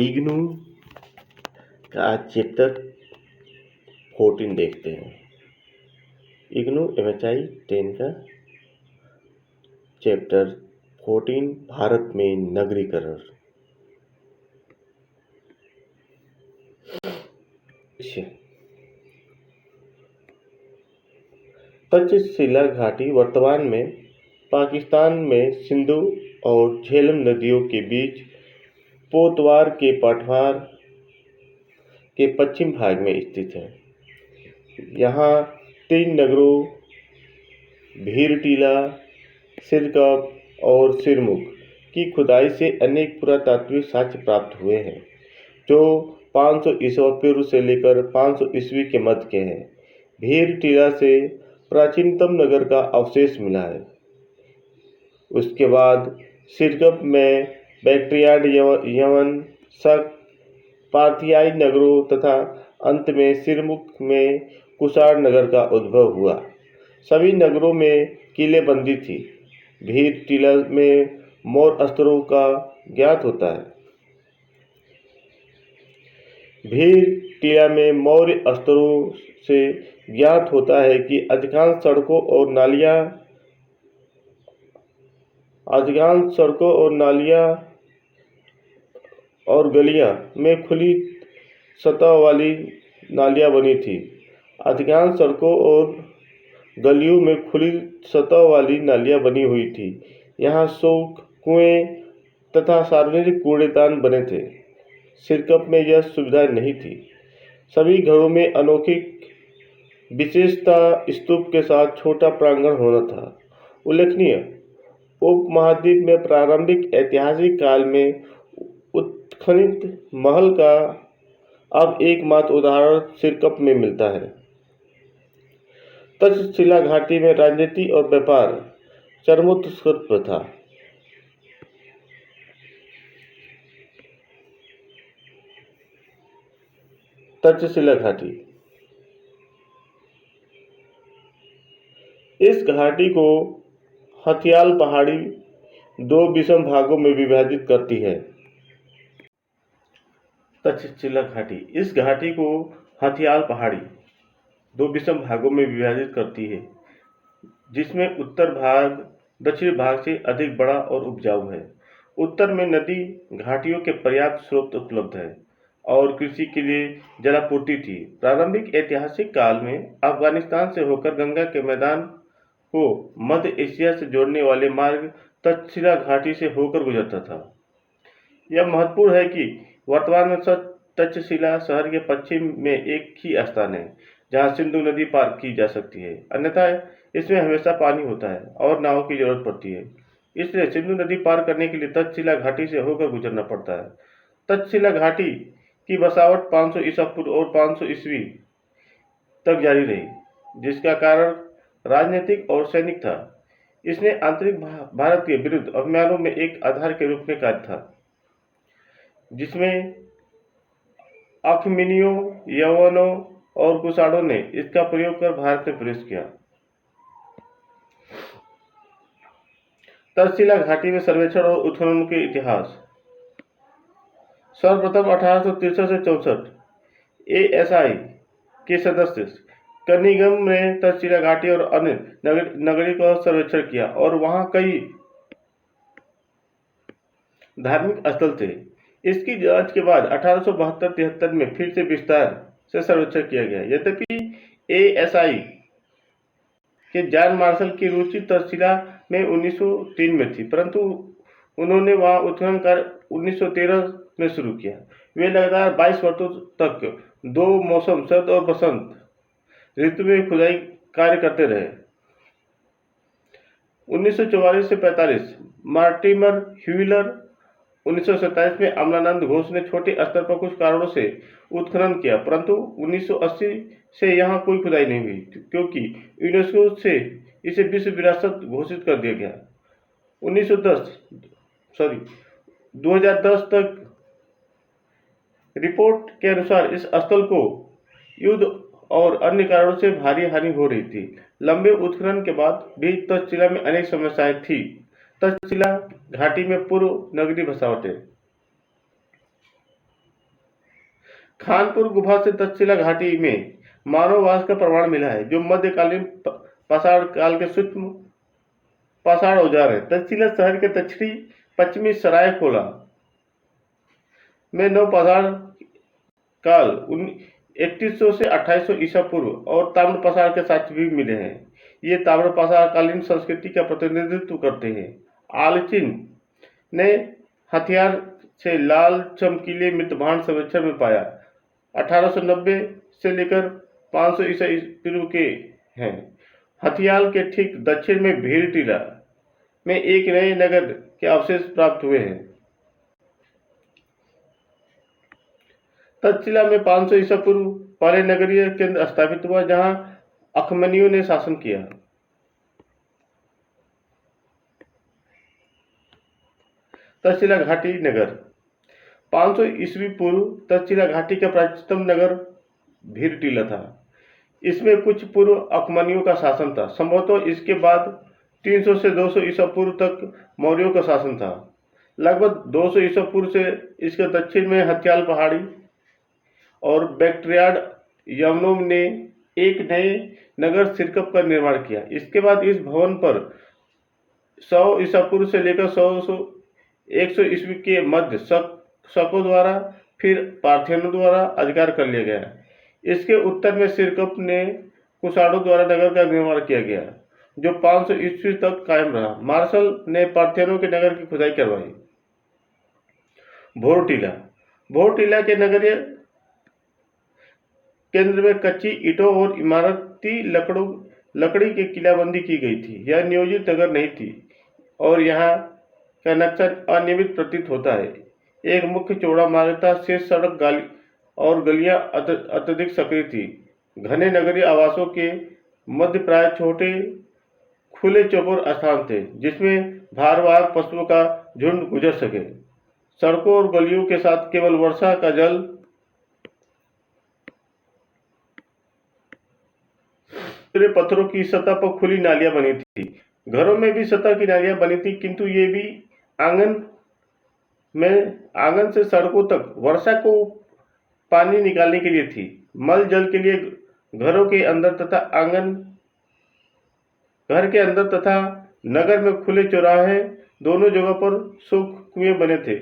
इग्नू का आज चैप्टर 14 देखते हैं। इग्नू एमएचआई 10 का चैप्टर 14 भारत में नगरीकरण। तक्षशिला घाटी वर्तमान में पाकिस्तान में सिंधु और झेलम नदियों के बीच पोतवार के पठार के पश्चिम भाग में स्थित है। यहाँ 3 नगरों भीरटीला, सिरकप और सिरमुख की खुदाई से अनेक पुरातात्विक साक्ष्य प्राप्त हुए हैं, जो 500 ईसा पूर्व से लेकर 500 ईस्वी के मध्य के हैं। भीरटीला से प्राचीनतम नगर का अवशेष मिला है। उसके बाद सिरकप में बैक्ट्रियाड, यवन, शक, पार्थियाई नगरों तथा अंत में सिरमुख में कुषाण नगर का उद्भव हुआ। सभी नगरों में किलेबंदी थी। भीरटीला में मौर्य स्तरों का ज्ञात होता है। भीरटीला में मौर्य स्तरों से ज्ञात होता है कि अधिकांश सड़कों और नालियां और गलियां में खुली सतह वाली नालियां बनी थी। अधिकांश सड़कों और गलियों में खुली सतह वाली नालियां बनी हुई थी। यहाँ शौच, कुएं तथा सार्वजनिक कूड़ेदान बने थे। सिरकप में यह सुविधा नहीं थी। सभी घरों में अनोखी विशेषता स्तूप के साथ छोटा प्रांगण होना था। उल्लेखनीय, उपमहाद्वीप में प्रारंभिक ऐतिहासिक काल में उत्खनित महल का अब एकमात्र उदाहरण सिरकप में मिलता है। तक्षशिला घाटी में राजनीति और व्यापार चरमोत्कर्ष था। तक्षशिला घाटी। इस घाटी को हथियाल पहाड़ी 2 विषम भागों में विभाजित करती है। तक्षशिला घाटी इस घाटी को हथियाल पहाड़ी 2 विषम भागों में विभाजित करती है, जिसमें उत्तर भाग दक्षिण भाग से अधिक बड़ा और उपजाऊ है। उत्तर में नदी घाटियों के पर्याप्त स्रोत उपलब्ध है और कृषि के लिए जलापूर्ति थी। प्रारंभिक ऐतिहासिक काल में अफगानिस्तान से होकर गंगा के मैदान को मध्य एशिया से जोड़ने वाले मार्ग तक्षशिला घाटी से होकर गुजरता था। यह महत्वपूर्ण है कि वर्तमान में तक्षशिला शहर के पश्चिम में एक ही स्थान है जहां सिंधु नदी पार की जा सकती है, अन्यथा इसमें हमेशा पानी होता है और नाव की जरूरत पड़ती है। इसलिए सिंधु नदी पार करने के लिए तक्षशिला घाटी से होकर गुजरना पड़ता है। तक्षशिला घाटी की बसावट 500 ईसा पूर्व और 500 ईस्वी तक जारी रही, जिसका कारण राजनीतिक और सैनिक था। इसने आंतरिक भारत के विरुद्ध अभियानों में एक आधार के रूप में कार्य था, जिसमें अखमिनियों, यवनों और कुषाणों ने इसका प्रयोग कर भारत में प्रवेश किया। तक्षशिला घाटी में सर्वेक्षण और उत्खनन के इतिहास। सर्वप्रथम 1863 से 64 ASI के सदस्य कनिंघम ने तक्षशिला घाटी और अन्य नगरी का सर्वेक्षण किया और वहां कई धार्मिक स्थल थे। इसकी जांच के बाद 1872-73 में फिर से विस्तार से सर्वेक्षण किया गया। यद्यपि ASI के जॉन मार्शल की रुचि तक्षशिला में 1903 में थी, परंतु उन्होंने वहां उत्खनन कार्य 1913 में शुरू किया। वे लगातार 22 वर्षों तक 2 मौसम, शरद और बसंत ऋतु में खुदाई कार्य करते रहे। 1944 से 45 मार्टिमर ह्यूलर, 1927 में अमलानंद घोष ने छोटे स्तर पर कुछ कारणों से उत्खनन किया, परंतु 1980 से यहाँ कोई खुदाई नहीं हुई क्योंकि यूनेस्को से इसे विश्व विरासत घोषित कर दिया गया। 2010 तक रिपोर्ट के अनुसार इस स्थल को युद्ध और अन्य कारणों से भारी हानि हो रही थी। लंबे उत्खनन के बाद भी तक्षशिला में अनेक समस्याएं थी। तक्षशिला घाटी में पूर्व नगरीय बसावटें। खानपुर गुफा से तक्षशिला घाटी में मानववास का प्रमाण मिला है, जो मध्यकालीन पाषाण काल के सूक्ष्म पाषाण औजार है। तक्षशिला शहर के दक्षिणी पश्चिमी सरायकोला में नवपाषाण काल 3100 से 2800 ईसा पूर्व और ताम्रपाषाण के साक्ष्य भी मिले हैं। ये ताम्रपाषाण कालीन संस्कृति का प्रतिनिधित्व करते हैं। आलचिन ने हथियार से लाल चमकीले मृतभांड सर्वेक्षण में पाया 1890 से लेकर 500 ईसा पूर्व के हैं। हथियाल के ठीक दक्षिण में भीड़ टीला में एक नए नगर के अवशेष प्राप्त हुए हैं। तक्षशिला में 500 ईसा पूर्व पहले नगरीय केंद्र स्थापित हुआ, जहां अखमनियों ने शासन किया। तक्षशिला घाटी नगर 500 ईस्वी पूर्व तक्षशिला घाटी का प्राचीनतम नगर भीरटीला था। इसमें कुछ पूर्व अकमनियों का शासन था। संभवतः इसके बाद 300 से 200 ईसा पूर्व तक मौर्यों का शासन था। लगभग 200 ईसा पूर्व से इसके दक्षिण में हथियाल पहाड़ी और बैक्ट्रियाड यवनों ने एक नए नगर सिरकप का निर्माण किया। इसके बाद इस भवन पर 100 ईसा पूर्व से लेकर 100 ईस्वी के मध्य शकों द्वारा फिर पार्थियनों द्वारा अधिकार कर लिया गया। इसके उत्तर में सिरकप ने कुषाणों द्वारा नगर का निर्माण किया गया, जो 500 ईस्वी तक कायम रहा। मार्शल ने पार्थियनों के नगर की खुदाई करवाई। भोरटीला भोरटीला के नगरीय केंद्र में कच्ची ईंटों और इमारती लकड़ी की किलाबंदी की गई थी। यह नियोजित नगर नहीं थी और यहाँ का नक्शा अनियमित प्रतीत होता है। एक मुख्य चौड़ा मार्ग था, शेष सड़क और गलियां अत्यधिक सक्रिय थी। घने नगरीय आवासों के मध्य प्राय छोटे खुले चौकोर स्थान थे, जिसमें भारवाहक पशुओं का झुंड गुजर सके। सड़कों और गलियों के साथ केवल वर्षा का जल पत्थरों की सतह पर खुली नालियां बनी थी। घरों में भी सतह की नालियां बनी थी, किंतु ये भी आंगन से सड़कों तक वर्षा को पानी निकालने के लिए थी। मल जल के लिए घरों के अंदर तथा घर के अंदर तथा नगर में खुले चौराहे दोनों जगहों पर शोक कुएं बने थे।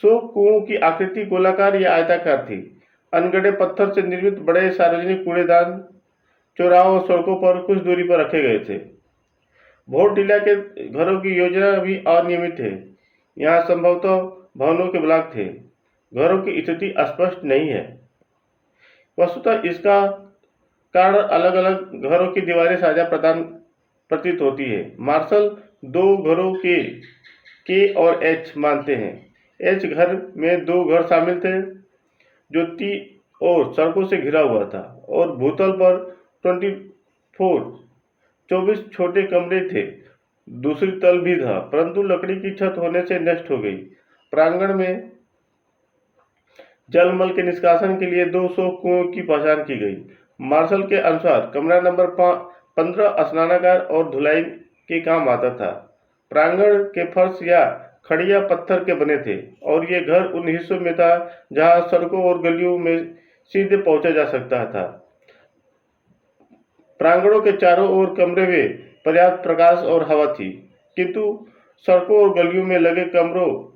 शोक कुओं की आकृति गोलाकार या आयताकार थी। अनगढ़े पत्थर से निर्मित बड़े सार्वजनिक कूड़ेदान चौराहों और सड़कों पर कुछ दूरी पर रखे गए थे। भोरटीला के घरों की योजना भी अनियमित है। यहाँ संभवतः भवनों के ब्लॉक थे। घरों की स्थिति स्पष्ट नहीं है। वस्तुतः इसका कारण अलग अलग घरों की दीवारें साझा प्रतीत होती है। मार्शल दो घरों के और एच मानते हैं। एच घर में दो घर शामिल थे, जो ती और सड़कों से घिरा हुआ था, और भूतल पर 24 छोटे कमरे थे। दूसरी तल भी था, परंतु लकड़ी की छत होने से नष्ट हो गई। प्रांगण में जलमल के निष्कासन के लिए 200 कुओं की पहचान की गई। मार्शल के अनुसार कमरा नंबर 15 स्नानागार और धुलाई के काम आता था। प्रांगण के फर्श या खड़िया पत्थर के बने थे, और ये घर उन हिस्सों में था जहां सड़कों और गलियों में सीधे पहुंचा जा सकता था। प्रांगणों के चारों ओर कमरे में पर्याप्त प्रकाश और हवा थी, किंतु सड़कों और गलियों में लगे कमरों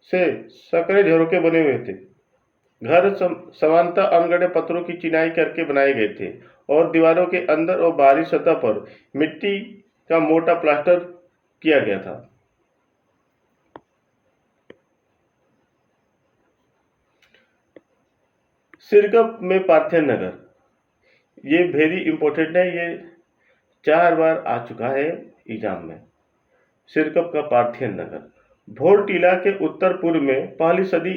से संकरे झरोखे बने हुए थे। घर समानता अनगढ़े पत्थरों की चिनाई करके बनाए गए थे, और दीवारों के अंदर और बाहरी सतह पर मिट्टी का मोटा प्लास्टर किया गया था। सिरकप में पार्थियन नगर, ये वेरी इंपॉर्टेंट है, ये 4 बार आ चुका है एग्जाम में। सिरकप का पार्थियन नगर भोरटीला के उत्तर पूर्व में पहली सदी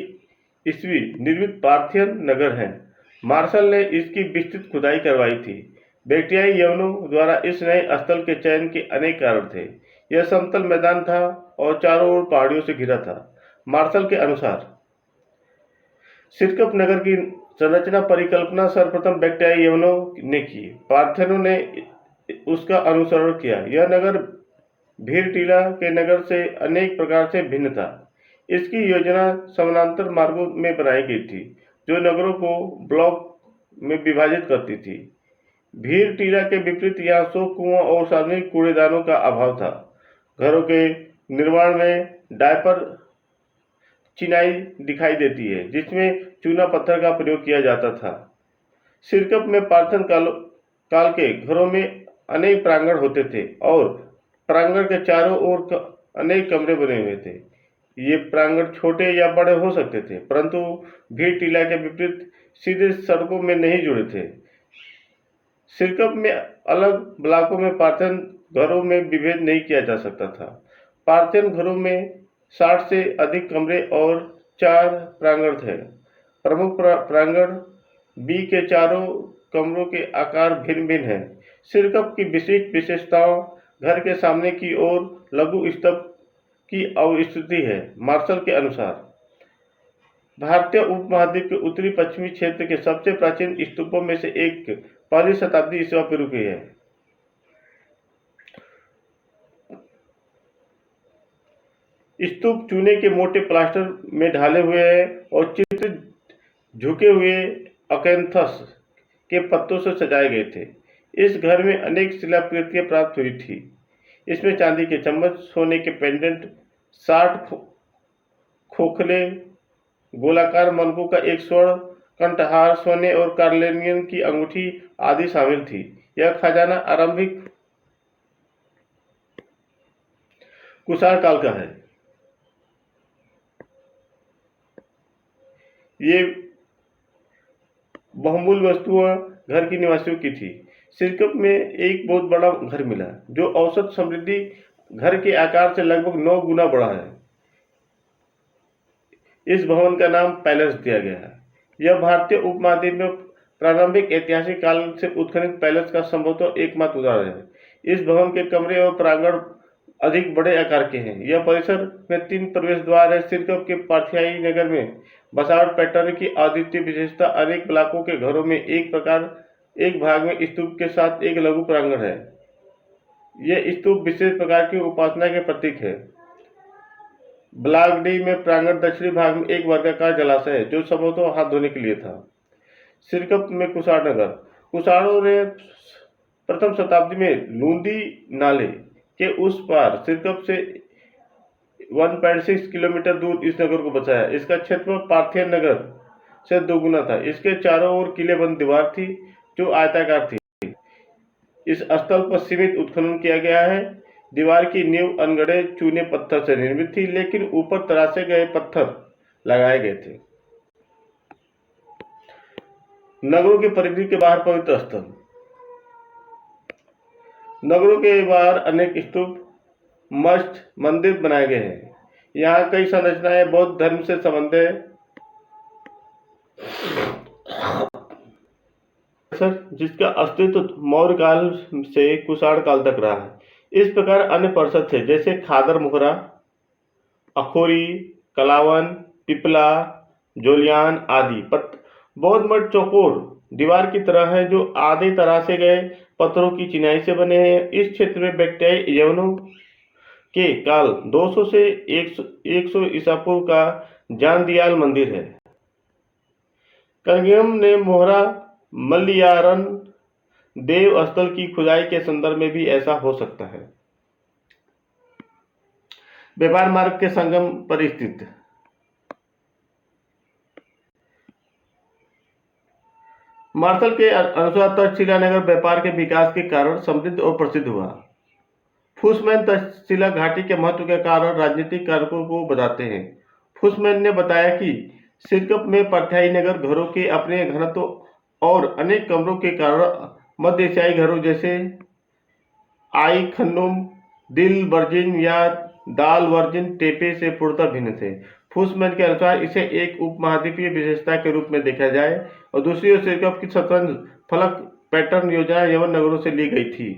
ईस्वी निर्मित पार्थियन नगर है। मार्शल ने इसकी विस्तृत खुदाई करवाई थी। बैक्ट्रियाई यवनों द्वारा इस नए स्थल के चयन के अनेक कारण थे। यह समतल मैदान था और चारों ओर पहाड़ियों से घिरा था। मार्शल के अनुसार सिरकप नगर की संरचना परिकल्पना सर्वप्रथम बैक्ट्रियाई यवनों ने की। पार्थियनों ने उसका अनुसरण किया। यह नगर भीरटीला के नगर से अनेक प्रकार से भिन्न था। इसकी योजना समानांतर मार्गों में बनाई गई थी, जो नगरों को ब्लॉक में विभाजित करती थी। भीड़ टीला के विपरीत यहाँ शोक कुआं और सार्वजनिक कूड़ेदानों का अभाव था। घरों के निर्माण में डायपर चिनाई दिखाई देती है, जिसमें चूना पत्थर का प्रयोग किया जाता था। सिरकप में प्राचीन काल के घरों में अनेक प्रांगण होते थे और प्रांगण के चारों ओर अनेक कमरे बने हुए थे। ये प्रांगण छोटे या बड़े हो सकते थे, परंतु भीड़ टीला के विपरीत सीधे सड़कों में नहीं जुड़े थे। सिरकप में अलग ब्लॉकों में प्राचीन घरों में विभेद नहीं किया जा सकता था। प्राचीन घरों में 60 से अधिक कमरे और 4 प्रांगण थे। प्रमुख प्रांगण बी के चारों कमरों के आकार भिन्न भिन्न हैं। सिरकप की विशिष्ट विशेषताओं घर के सामने की ओर लघु स्तंभ की अवस्थिति है। मार्शल के अनुसार भारतीय उपमहाद्वीप के उत्तरी पश्चिमी क्षेत्र के सबसे प्राचीन स्तूपों में से एक 1वीं शताब्दी ईसा पूर्व की है। स्तूप चूने के मोटे प्लास्टर में ढाले हुए हैं और चित्र झुके हुए अकैंथस के पत्तों से सजाए गए थे। इस घर में अनेक शिलाकृतियां प्राप्त हुई थी। इसमें चांदी के चम्मच, सोने के पेंडेंट, 60 खोखले गोलाकार मनकों का एक स्वर्ण कंठहार, सोने और कार्नेलियन की अंगूठी आदि शामिल थी। यह खजाना आरंभिक कुषाण काल का है। ये बहुमूल्य वस्तुएं घर के निवासियों की थी। सिरकप में एक बहुत बड़ा घर मिला, जो औसत समृद्धि घर के आकार से लगभग 9 गुना बड़ा है। इस भवन का नाम पैलेस दिया गया है। यह भारतीय उपमहाद्वीप में प्रारंभिक ऐतिहासिक काल से उत्खनन पैलेस का संभवतः एकमात्र उदाहरण है। इस भवन के कमरे और प्रांगण अधिक बड़े आकार के हैं। यह परिसर में 3 प्रवेश द्वार है। सिरकप के पाथियाई नगर में बसावट पैटर्न की अद्वितीय विशेषता अनेक ब्लॉकों के घरों में एक भाग में स्तूप के साथ एक लघु प्रांगण है। यह स्तूप विशेष प्रकार की उपासना के प्रतीक है। ब्लॉक डी में प्रांगण दक्षिणी भाग में एक वर्गाकार जलाशय है, जो संभवतः हाथ धोने के लिए था। सिरकप में कुषाण नगर। कुषाणों ने प्रथम शताब्दी में लूंदी नाले के उस पार सिरकप से 1.6 किलोमीटर दूर इस नगर को बसाया। इसका क्षेत्रफल पार्थियन नगर से 2 गुना था। इसके चारों ओर किलेबंद दीवार थी, जो आयताकार थी। इस स्थल पर सीमित उत्खनन किया गया है। दीवार की नींव अनगढ़े चूने पत्थर से निर्मित थी, लेकिन ऊपर तराशे गए पत्थर लगाए गए थे। नगरों के परिधि के बाहर पवित्र स्थल। नगरों के बाहर अनेक स्तूप, मठ, मंदिर बनाए गए हैं। यहाँ कई संरचनाएं बौद्ध धर्म से संबंधित है, जिसका अस्तित्व मौर्य काल से कुषाण काल तक रहा है। इस प्रकार अन्य परिषद थे, जैसे खादर मोहरा, अखोरी, कलावन, पिपला, जोलियान आदि। बौद्ध मठ चौकोर दीवार की तरह है, जो आधे तराशे गए पत्थरों की चिनाई से बने हैं। इस क्षेत्र में बैक्ट्रियाई यवनों के काल 200 से 100 ईसा पूर्व का जानदियाल मंदिर है। कंगियम ने मोहरा मल्लियारन देव स्थल की खुदाई के संदर्भ में भी ऐसा हो सकता है। व्यापार मार्ग के संगम पर स्थित। मार्शल के अनुसार तक्षशिला नगर व्यापार के विकास के कारण समृद्ध और प्रसिद्ध हुआ। फुसमैन तक्षशिला घाटी के महत्व के कारण राजनीतिक कारकों को बताते हैं। फुसमैन ने बताया कि सिरकप में पाथियाई नगर घरों के अपने घनत्व और अनेक कमरों के कारण मध्य एशियाई घरों जैसे आई खन्नुम, दिल वर्जिन या दाल वर्जिन टेपे से पूर्णतः भिन्न थे। फुसमैन के अनुसार इसे एक उपमहाद्वीपीय विशेषता के रूप में देखा जाए और दूसरी ओर सिरकप की शतरंज फलक पैटर्न योजना यवन नगरों से ली गई थी।